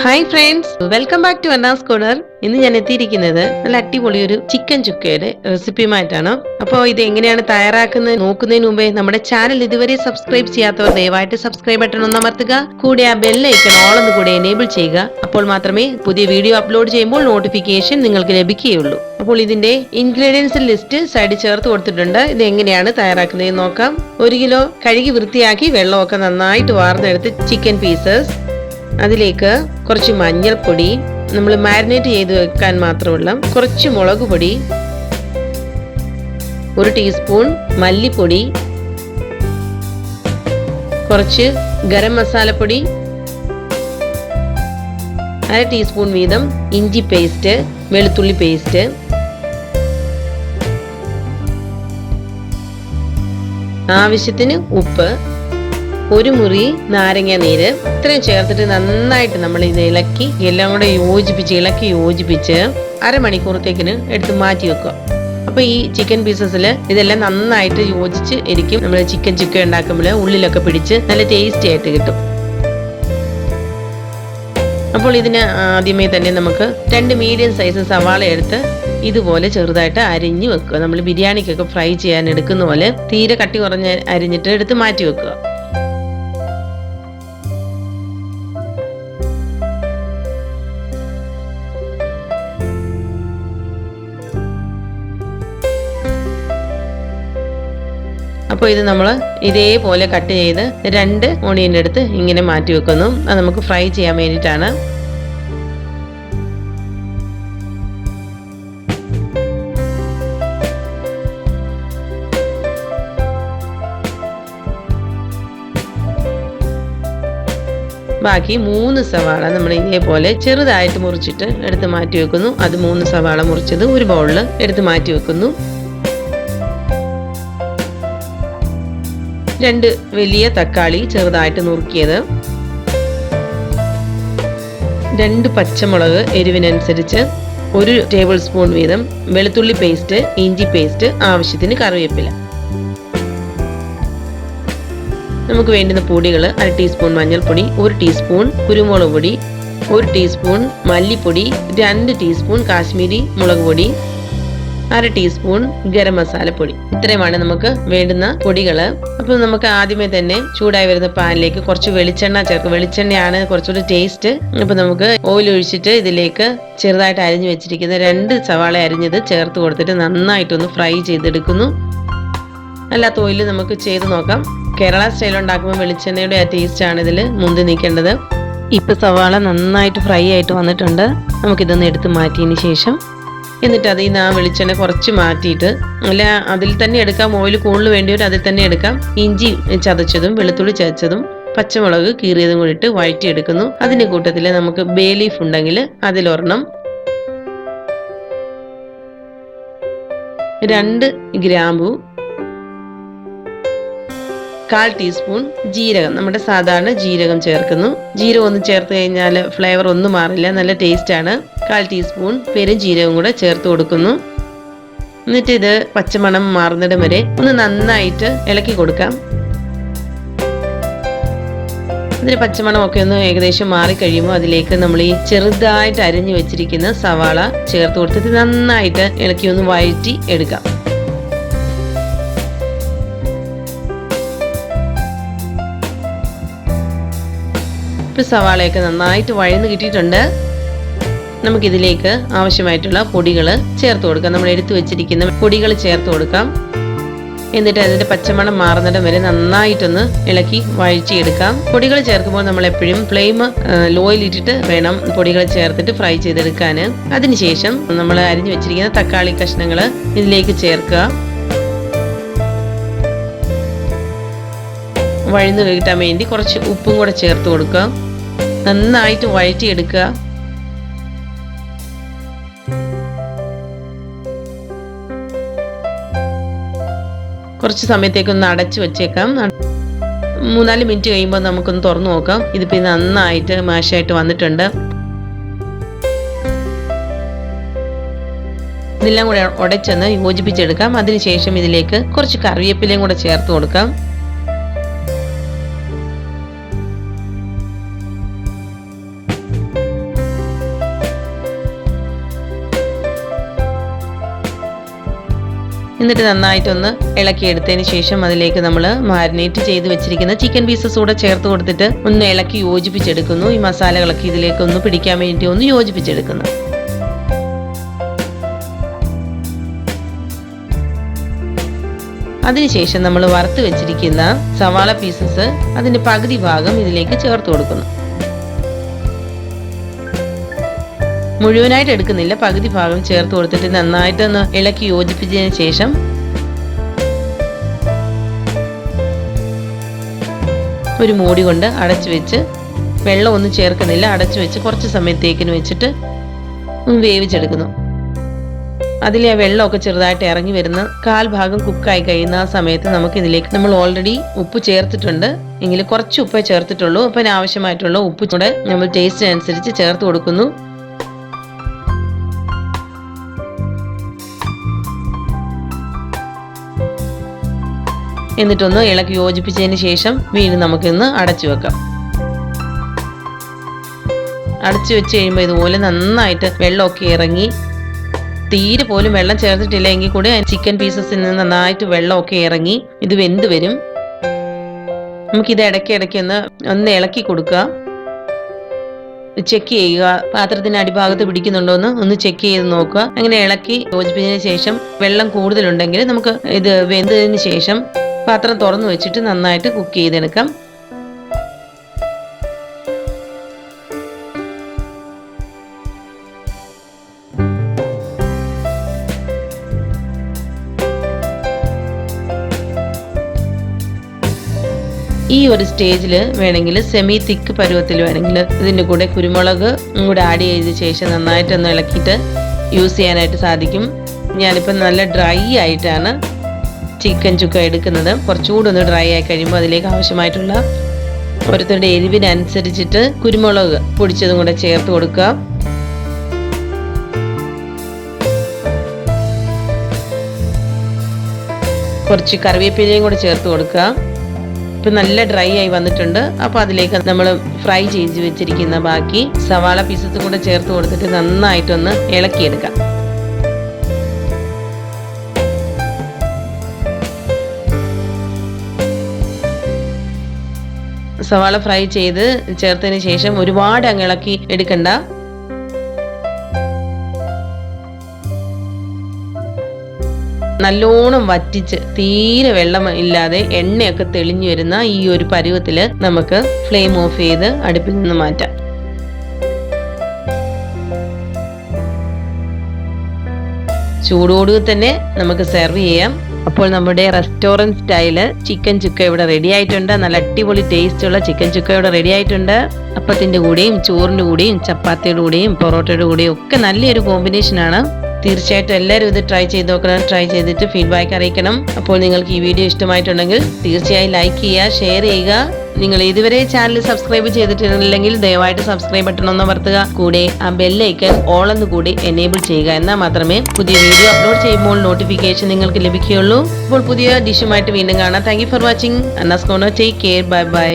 Hi friends, welcome back to Anna's corner. ഇന്ന് ഞാൻ എത്തിയിരിക്കുന്നത് നല്ല അടിപൊളി ഒരു ചിക്കൻ ചുക്കയുടെ റെസിപ്പിയുമായിട്ടാണ്. അപ്പോൾ ഇത് എങ്ങനെയാണ് തയ്യാറാക്കുന്നത് നോക്കുന്നതിന് മുമ്പേ നമ്മുടെ ചാനൽ ഇതുവരെ സബ്സ്ക്രൈബ് ചെയ്യാത്തവർ ദയവായിട്ട് സബ്സ്ക്രൈബ് ബട്ടൺ ഒന്ന് അമർത്തുക. കൂടെ ആ ബെൽ ഐക്കൺ ഓൾ എന്ന് കൂടെ എനേബിൾ ചെയ്യുക. അപ്പോൾ മാത്രമേ പുതിയ വീഡിയോ അപ്ലോഡ് ചെയ്യുമ്പോൾ നോട്ടിഫിക്കേഷൻ നിങ്ങൾക്ക് ലഭിക്കുകയുള്ളൂ. അപ്പോൾ ഇതിന്റെ ഇൻഗ്രീഡിയൻസ് ലിസ്റ്റ് സൈഡിൽ ചേർത്ത് കൊടുത്തിട്ടുണ്ട്. ഇത് എങ്ങനെയാണ് തയ്യാറാക്കുന്നത് നോക്കാം. 1 കിലോ കഴുകി വൃത്തിയാക്കി വെള്ളമൊക്കെ നന്നായിട്ട് വാർന്നെടുത്ത് ചിക്കൻ പീസസ്, അതിലേക്ക് കുറച്ച് മഞ്ഞൾപ്പൊടി, നമ്മൾ മാരിനേറ്റ് ചെയ്ത് വെക്കാൻ മാത്രമുള്ള കുറച്ച് മുളക് പൊടി, 1 ടീസ്പൂൺ മല്ലിപ്പൊടി, കുറച്ച് ഗരം മസാലപ്പൊടി, 1/2 ടീസ്പൂൺ വീതം ഇഞ്ചി പേസ്റ്റ്, വെളുത്തുള്ളി പേസ്റ്റ്, ആവശ്യത്തിന് ഉപ്പ്, 1 മുറി നാരങ്ങ നീര്. ഇത്രയും ചേർത്തിട്ട് നന്നായിട്ട് നമ്മൾ ഇത് ഇളക്കി എല്ലാം കൂടെ ഇളക്കി യോജിപ്പിച്ച് അരമണിക്കൂറത്തേക്കിന് എടുത്ത് മാറ്റി വെക്കുക. അപ്പൊ ഈ ചിക്കൻ പീസസിൽ ഇതെല്ലാം നന്നായിട്ട് യോജിച്ച് ഇരിക്കും. നമ്മൾ ചിക്കൻ ചുക്ക ഉണ്ടാക്കുമ്പോൾ ഉള്ളിലൊക്കെ പിടിച്ച് നല്ല ടേസ്റ്റി ആയിട്ട് കിട്ടും. അപ്പോൾ ഇതിന് ആദ്യമേ തന്നെ നമുക്ക് 2 മീഡിയം സൈസ് സവാള എടുത്ത് ഇതുപോലെ ചെറുതായിട്ട് അരിഞ്ഞു വെക്കുക. നമ്മൾ ബിരിയാണിക്കൊക്കെ ഫ്രൈ ചെയ്യാൻ എടുക്കുന്ന പോലെ തീരെ കട്ടി കുറഞ്ഞ് അരിഞ്ഞിട്ട് എടുത്ത് മാറ്റി വെക്കുക. അപ്പോൾ ഇത് നമ്മൾ ഇതേപോലെ കട്ട് ചെയ്ത് 2 ഓണിയൻ എടുത്ത് ഇങ്ങനെ മാറ്റി വെക്കുന്നു. അത് നമുക്ക് ഫ്രൈ ചെയ്യാൻ വേണ്ടിയിട്ടാണ്. ബാക്കി 3 സവാള നമ്മൾ ഇതേപോലെ ചെറുതായിട്ട് മുറിച്ചിട്ട് എടുത്ത് മാറ്റി വെക്കുന്നു. അത് 3 സവാള മുറിച്ചത് ഒരു ബൗളിൽ എടുത്ത് മാറ്റി വെക്കുന്നു. 2 വലിയ തക്കാളി ചെറുതായിട്ട് നുറുക്കിയത്, 2 പച്ചമുളക് എരിവിനനുസരിച്ച്, 1 ടേബിൾ സ്പൂൺ വീതം വെളുത്തുള്ളി പേസ്റ്റ്, ഇഞ്ചി പേസ്റ്റ്, ആവശ്യത്തിന് കറിവേപ്പില. നമുക്ക് വേണ്ടുന്ന പൊടികൾ: 1/2 ടീസ്പൂൺ മഞ്ഞൾപ്പൊടി, 1 ടീസ്പൂൺ കുരുമുളക് പൊടി, 1 ടീസ്പൂൺ മല്ലിപ്പൊടി, 2 ടീസ്പൂൺ കാശ്മീരി മുളക് പൊടി, 1/2 ടീസ്പൂൺ ഗരം മസാലപ്പൊടി. ഇത്രയുമാണ് നമുക്ക് വേണ്ടുന്ന പൊടികൾ. അപ്പോൾ നമുക്ക് ആദ്യമേ തന്നെ ചൂടായി വരുന്ന പാനിലേക്ക് കുറച്ച് വെളിച്ചെണ്ണ ചേർക്കും. വെളിച്ചെണ്ണയാണ് കുറച്ചുകൂടി ടേസ്റ്റ്. അപ്പോൾ നമുക്ക് ഓയിൽ ഒഴിച്ചിട്ട് ഇതിലേക്ക് ചെറുതായിട്ട് അരിഞ്ഞു വെച്ചിരിക്കുന്ന 2 സവാള അരിഞ്ഞത് ചേർത്ത് കൊടുത്തിട്ട് നന്നായിട്ടൊന്ന് ഫ്രൈ ചെയ്തെടുക്കുന്നു. അല്ലാത്ത ഓയിൽ നമുക്ക് ചെയ്ത് നോക്കാം. കേരള സ്റ്റൈൽ ഉണ്ടാക്കുമ്പോൾ വെളിച്ചെണ്ണയുടെ ആ ടേസ്റ്റാണ് ഇതിൽ മുന്തി നിൽക്കേണ്ടത്. ഇപ്പോൾ സവാള നന്നായിട്ട് ഫ്രൈ ആയിട്ട് വന്നിട്ടുണ്ട്. നമുക്കിതൊന്ന് എടുത്ത് മാറ്റിയതിന് ശേഷം എന്നിട്ട് അതിൽ നിന്ന് ആ വെളിച്ചെണ്ണ കുറച്ച് മാറ്റിയിട്ട്, അല്ല അതിൽ തന്നെ എടുക്കാം, ഓയിൽ കൂടുതൽ വേണ്ടിയവർ അതിൽ തന്നെ എടുക്കാം. ഇഞ്ചി ചതച്ചതും വെളുത്തുള്ളി ചതച്ചതും പച്ചമുളക് കീറിയതും കൂടിയിട്ട് വഴറ്റിയെടുക്കുന്നു. അതിൻ്റെ കൂട്ടത്തിൽ നമുക്ക് ബേ ലീഫ് ഉണ്ടെങ്കിൽ അതിലൊരെണ്ണം, 2 ഗ്രാമ്പു, 1/4 ടീസ്പൂൺ ജീരകം, നമ്മുടെ സാധാരണ ജീരകം ചേർക്കുന്നു. ജീരകം ഒന്ന് ചേർത്ത് കഴിഞ്ഞാൽ ഫ്ലേവർ ഒന്നും മാറില്ല, നല്ല ടേസ്റ്റ് ആണ്. 1/4 ടീസ്പൂൺ പെരുംജീരകം കൂടെ ചേർത്ത് കൊടുക്കുന്നു. എന്നിട്ട് ഇത് പച്ചമണം മാറുന്നിടം വരെ ഒന്ന് നന്നായിട്ട് ഇളക്കി കൊടുക്കാം. ഇതിന് പച്ചമണം ഒക്കെ ഒന്ന് ഏകദേശം മാറിക്കഴിയുമ്പോൾ അതിലേക്ക് നമ്മൾ ഈ ചെറുതായിട്ട് അരിഞ്ഞു വെച്ചിരിക്കുന്ന സവാള ചേർത്ത് കൊടുത്തിട്ട് നന്നായിട്ട് ഇളക്കി ഒന്ന് വഴറ്റി എടുക്കാം. സവാളയൊക്കെ നന്നായിട്ട് വഴന്ന് കിട്ടിയിട്ടുണ്ട്. നമുക്കിതിലേക്ക് ആവശ്യമായിട്ടുള്ള പൊടികൾ ചേർത്ത് കൊടുക്കാം. നമ്മൾ എടുത്തു വെച്ചിരിക്കുന്ന പൊടികൾ ചേർത്ത് കൊടുക്കാം. എന്നിട്ട് അതിന്റെ പച്ചമണം മാറുന്നിടം വരെ നന്നായിട്ടൊന്ന് ഇളക്കി വഴറ്റിയെടുക്കാം. പൊടികൾ ചേർക്കുമ്പോൾ നമ്മൾ എപ്പോഴും ഫ്ലെയിം ലോയിലിട്ടിട്ട് വേണം പൊടികൾ ചേർത്തിട്ട് ഫ്രൈ ചെയ്തെടുക്കാൻ. അതിനുശേഷം നമ്മൾ അരിഞ്ഞു വെച്ചിരിക്കുന്ന തക്കാളി കഷ്ണങ്ങൾ ഇതിലേക്ക് ചേർക്കുക. വഴന്നു കിട്ടാൻ വേണ്ടി കുറച്ച് ഉപ്പും കൂടെ ചേർത്ത് കൊടുക്കുക. നന്നായിട്ട് വഴറ്റിയെടുക്കുക. കുറച്ച് സമയത്തേക്കൊന്ന് അടച്ചു വെച്ചേക്കാം. 3-4 മിനിറ്റ് കഴിയുമ്പോൾ നമുക്കൊന്ന് തുറന്നു നോക്കാം. ഇതിപ്പോൾ നന്നായിട്ട് മാഷായിട്ട് വന്നിട്ടുണ്ട്. ഇതെല്ലാം കൂടെ ഉടച്ചൊന്ന് യോജിപ്പിച്ചെടുക്കാം. അതിനുശേഷം ഇതിലേക്ക് കുറച്ച് കറിവേപ്പിലയും കൂടെ ചേർത്ത് കൊടുക്കാം. എന്നിട്ട് നന്നായിട്ടൊന്ന് ഇളക്കിയെടുത്തതിന് ശേഷം അതിലേക്ക് നമ്മൾ മാരിനേറ്റ് ചെയ്ത് വെച്ചിരിക്കുന്ന ചിക്കൻ പീസസ് കൂടെ ചേർത്ത് കൊടുത്തിട്ട് ഒന്ന് ഇളക്കി യോജിപ്പിച്ചെടുക്കുന്നു. ഈ മസാലകളൊക്കെ ഇതിലേക്ക് ഒന്ന് പിടിക്കാൻ വേണ്ടി ഒന്ന് യോജിപ്പിച്ചെടുക്കുന്നു. അതിനുശേഷം നമ്മൾ വറുത്ത് വെച്ചിരിക്കുന്ന സവാള പീസസ് അതിന്റെ പകുതി ഭാഗം ഇതിലേക്ക് ചേർത്ത് കൊടുക്കുന്നു. മുഴുവനായിട്ട് എടുക്കുന്നില്ല, പകുതി ഭാഗം ചേർത്ത് കൊടുത്തിട്ട് നന്നായിട്ടൊന്ന് ഇളക്കി യോജിപ്പിച്ചതിന് ശേഷം ഒരു മൂടി കൊണ്ട് അടച്ചു വെച്ച്, വെള്ളം ഒന്നും ചേർക്കുന്നില്ല, അടച്ചു വെച്ച് കുറച്ച് സമയത്തേക്കിന് വെച്ചിട്ട് വേവിച്ചെടുക്കുന്നു. അതിലെ ആ വെള്ളമൊക്കെ ചെറുതായിട്ട് ഇറങ്ങി വരുന്ന കാൽ ഭാഗം കുക്കായി കഴിയുന്ന ആ സമയത്ത് നമുക്ക് ഇതിലേക്ക് നമ്മൾ ഓൾറെഡി ഉപ്പ് ചേർത്തിട്ടുണ്ട് എങ്കിൽ കുറച്ച് ഉപ്പേ ചേർത്തിട്ടുള്ളൂ. അപ്പം ആവശ്യമായിട്ടുള്ള ഉപ്പ് കൂടെ നമ്മൾ ടേസ്റ്റിനനുസരിച്ച് ചേർത്ത് കൊടുക്കുന്നു. എന്നിട്ടൊന്ന് ഇളക്കി യോജിപ്പിച്ചതിന് ശേഷം വീണ്ടും നമുക്കിന്ന് അടച്ചു വെക്കാം. അടച്ചു വെച്ച് കഴിയുമ്പോൾ ഇതുപോലെ നന്നായിട്ട് വെള്ളമൊക്കെ ഇറങ്ങി, തീരെ പോലും വെള്ളം ചേർത്തിട്ടില്ല എങ്കിൽ കൂടി ചിക്കൻ പീസസിൽ നിന്ന് നന്നായിട്ട് വെള്ളമൊക്കെ ഇറങ്ങി ഇത് വെന്ത് വരും. നമുക്കിത് ഇടയ്ക്ക് ഒന്ന് ഇളക്കി കൊടുക്കുക, ചെക്ക് ചെയ്യുക, പാത്രത്തിന്റെ അടിഭാഗത്ത് പിടിക്കുന്നുണ്ടോ എന്ന് ഒന്ന് ചെക്ക് ചെയ്ത് നോക്കുക. അങ്ങനെ ഇളക്കി യോജിപ്പിച്ചതിന് ശേഷം വെള്ളം കൂടുതലുണ്ടെങ്കിൽ നമുക്ക് ഇത് വെന്തതിന് ശേഷം പാത്രം തുറന്നു വെച്ചിട്ട് നന്നായിട്ട് കുക്ക് ചെയ്തെടുക്കാം. ഈ ഒരു സ്റ്റേജിൽ വേണമെങ്കിൽ സെമി തിക്ക് പരുവത്തിൽ വേണമെങ്കിൽ ഇതിൻ്റെ കൂടെ കുരുമുളക് കൂടെ ആഡ് ചെയ്ത ശേഷം നന്നായിട്ടൊന്ന് ഇളക്കിയിട്ട് യൂസ് ചെയ്യാനായിട്ട് സാധിക്കും. ഞാനിപ്പോൾ നല്ല ഡ്രൈ ആയിട്ടാണ് ചിക്കൻ ചുക്ക എടുക്കുന്നത്. കുറച്ചുകൂടെ ഒന്ന് ഡ്രൈ ആയി കഴിയുമ്പോൾ അതിലേക്ക് ആവശ്യമായിട്ടുള്ള ഓരോരുത്തരുടെ എരിവിനനുസരിച്ചിട്ട് കുരുമുളക് പൊടിച്ചതും കൂടെ ചേർത്ത് കൊടുക്കുക. കുറച്ച് കറിവേപ്പിലയും കൂടെ ചേർത്ത് കൊടുക്കുക. ഇപ്പം നല്ല ഡ്രൈ ആയി വന്നിട്ടുണ്ട്. അപ്പോൾ അതിലേക്ക് നമ്മൾ ഫ്രൈ ചെയ്ത് വെച്ചിരിക്കുന്ന ബാക്കി സവാള പീസസ് കൂടെ ചേർത്ത് കൊടുത്തിട്ട് നന്നായിട്ടൊന്ന് ഇളക്കിയെടുക്കാം. സവാള ഫ്രൈ ചെയ്ത് ചേർത്തതിന് ശേഷം ഒരുപാട് അങ്ങ് ഇളക്കി എടുക്കണ്ട. നല്ലോണം വറ്റിച്ച് തീരെ വെള്ളം ഇല്ലാതെ എണ്ണയൊക്കെ തെളിഞ്ഞു വരുന്ന ഈ ഒരു പരുവത്തില് നമുക്ക് ഫ്ലെയിം ഓഫ് ചെയ്ത് അടുപ്പിൽ നിന്ന് മാറ്റാം. ചൂടോടുകൂടി തന്നെ നമുക്ക് സെർവ് ചെയ്യാം. അപ്പോൾ നമ്മുടെ റെസ്റ്റോറൻറ്റ് സ്റ്റൈല് ചിക്കൻ ചുക്ക ഇവിടെ റെഡി ആയിട്ടുണ്ട്. നല്ല അടിപൊളി ടേസ്റ്റുള്ള ചിക്കൻ ചുക്ക ഇവിടെ റെഡി ആയിട്ടുണ്ട്. അപ്പത്തിൻ്റെ കൂടെയും ചോറിൻ്റെ കൂടെയും ചപ്പാത്തിയുടെ കൂടെയും പൊറോട്ടയുടെ കൂടെയും ഒക്കെ നല്ലൊരു കോമ്പിനേഷനാണ്. തീർച്ചയായിട്ടും എല്ലാവരും ഇത് ട്രൈ ചെയ്ത് നോക്കണം. ട്രൈ ചെയ്തിട്ട് ഫീഡ്ബാക്ക് അറിയിക്കണം. അപ്പോൾ നിങ്ങൾക്ക് ഈ വീഡിയോ ഇഷ്ടമായിട്ടുണ്ടെങ്കിൽ തീർച്ചയായും ലൈക്ക് ചെയ്യുക, ഷെയർ ചെയ്യുക. നിങ്ങൾ ഇതുവരെ ചാനൽ സബ്സ്ക്രൈബ് ചെയ്തിട്ടില്ലെങ്കിൽ ദയവായിട്ട് സബ്സ്ക്രൈബ് ബട്ടൺ ഒന്ന് അമർത്തുക. കൂടെ ആ ബെല്ലൈക്കൺ ഓൾ എന്ന് കൂടി എനേബിൾ ചെയ്യുക. എന്നാൽ മാത്രമേ പുതിയ വീഡിയോ അപ്ലോഡ് ചെയ്യുമ്പോൾ നോട്ടിഫിക്കേഷൻ നിങ്ങൾക്ക് ലഭിക്കുകയുള്ളൂ. അപ്പോൾ പുതിയ ഡിഷുമായിട്ട് വീണ്ടും കാണാം. Thank you for watching. Anna's corner. Take care. Bye by.